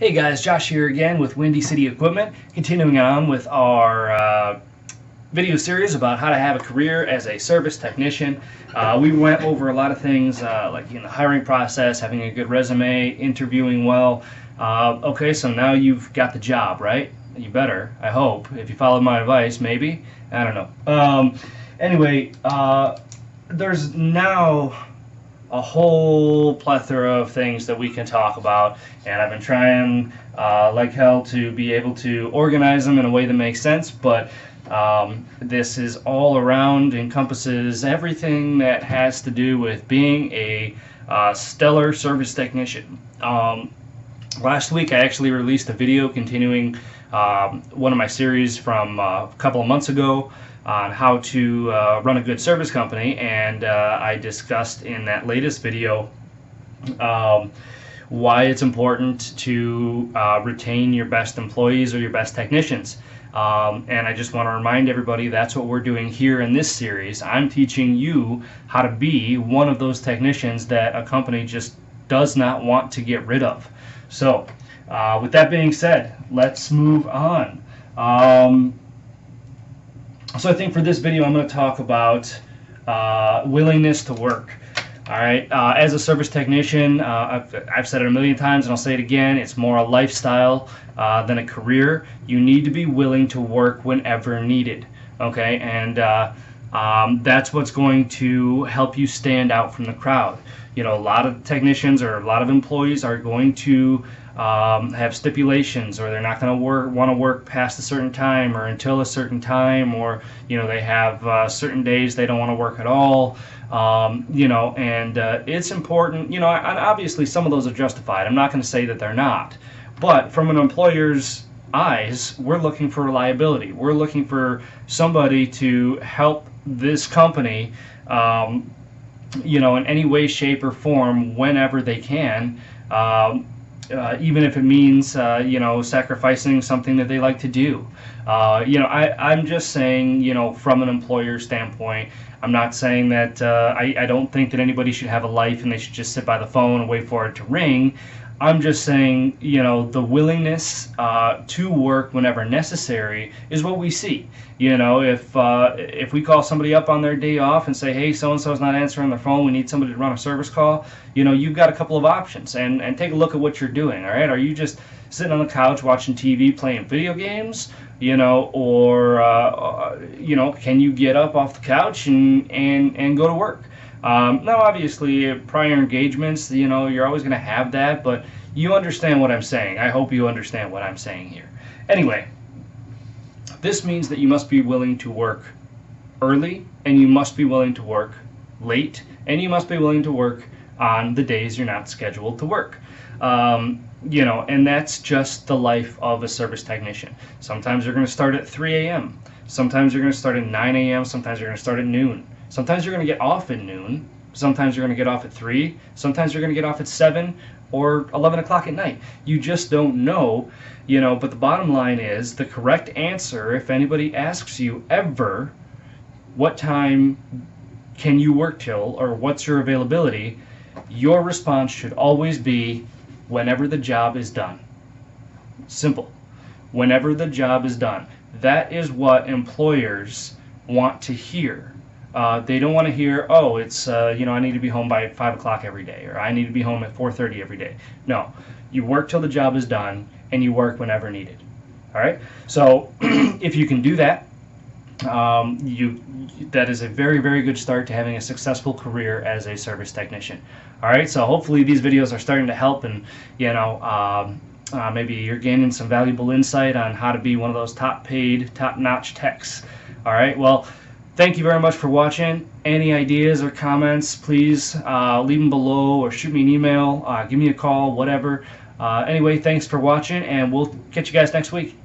Hey guys, Josh here again with Windy City Equipment, continuing on with our video series about how to have a career as a service technician. We went over a lot of things like in the hiring process, having a good resume, interviewing well. Okay, so now you've got the job, right? You better, I hope, if you followed my advice, maybe. I don't know. Anyway, there's now a whole plethora of things that we can talk about, and I've been trying like hell to be able to organize them in a way that makes sense, but this is all around, encompasses everything that has to do with being a stellar service technician. Last week I actually released a video continuing one of my series from a couple of months ago on how to run a good service company, and I discussed in that latest video why it's important to retain your best employees or your best technicians. And I just want to remind everybody that's what we're doing here in this series. I'm teaching you how to be one of those technicians that a company just does not want to get rid of. So with that being said, let's move on. So I think for this video I'm going to talk about willingness to work. All right, as a service technician, I've said it a million times and I'll say it again, it's more a lifestyle than a career. You need to be willing to work whenever needed, okay? And that's what's going to help you stand out from the crowd. You know, a lot of technicians or a lot of employees are going to have stipulations, or they're not going to want to work past a certain time or until a certain time, or you know, they have certain days they don't want to work at all. You know, and it's important, you know, and obviously some of those are justified. I'm not going to say that they're not, but from an employer's eyes, we're looking for reliability. We're looking for somebody to help this company, you know, in any way, shape, or form whenever they can. Even if it means, you know, sacrificing something that they like to do. You know, I'm just saying, you know, from an employer standpoint, I'm not saying that I don't think that anybody should have a life and they should just sit by the phone and wait for it to ring. I'm just saying, you know, the willingness to work whenever necessary is what we see. You know, if we call somebody up on their day off and say, hey, so-and-so's not answering their phone, we need somebody to run a service call, you know, you've got a couple of options. And take a look at what you're doing, all right? Are you just sitting on the couch watching TV, playing video games, you know, or, you know, can you get up off the couch and go to work? Now, obviously, prior engagements, you know, you're always going to have that, but you understand what I'm saying. I hope you understand what I'm saying here. Anyway, this means that you must be willing to work early, and you must be willing to work late, and you must be willing to work on the days you're not scheduled to work. You know, and that's just the life of a service technician. Sometimes you're going to start at 3 a.m. Sometimes you're going to start at 9 a.m. Sometimes you're going to start at noon. Sometimes you're going to get off at noon. Sometimes you're going to get off at 3. Sometimes you're going to get off at 7 or 11 o'clock at night. You just don't know, you know, but the bottom line is the correct answer, if anybody asks you ever, what time can you work till or what's your availability, your response should always be whenever the job is done. Simple. Whenever the job is done. That is what employers want to hear. They don't want to hear, oh, it's, you know, I need to be home by 5 o'clock every day, or I need to be home at 4:30 every day. No, you work till the job is done, and you work whenever needed. All right? So if you can do that, that is a very, very good start to having a successful career as a service technician. All right? So hopefully these videos are starting to help, and, you know, maybe you're gaining some valuable insight on how to be one of those top-paid, top-notch techs. All right? Well, thank you very much for watching. Any ideas or comments, please leave them below or shoot me an email, give me a call, whatever. Anyway, thanks for watching, and we'll catch you guys next week.